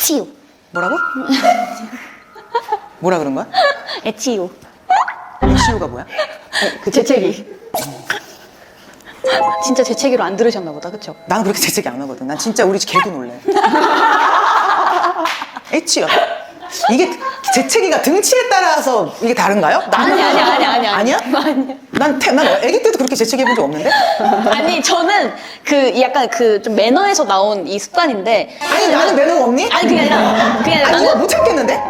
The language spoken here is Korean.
에치요. 뭐라고? 뭐라 그런 거야? 에치요. HU가 뭐야? 그 재채기. 진짜 재채기로 안 들으셨나 보다, 그쵸? 나는 그렇게 재채기 안 하거든. 난 진짜 우리 집 개도 놀래. HU. 이게 재채기가 등치에 따라서 이게 다른가요? 나는 아니야. 난 아기 때도 그렇게 재채기 해본 적 없는데? 아니, 저는 그 약간 그 좀 매너에서 나온 이 습관인데. 아니 나는 매너가 없니? 아니, 그게 아니라. 아니 이거 못 참겠는데?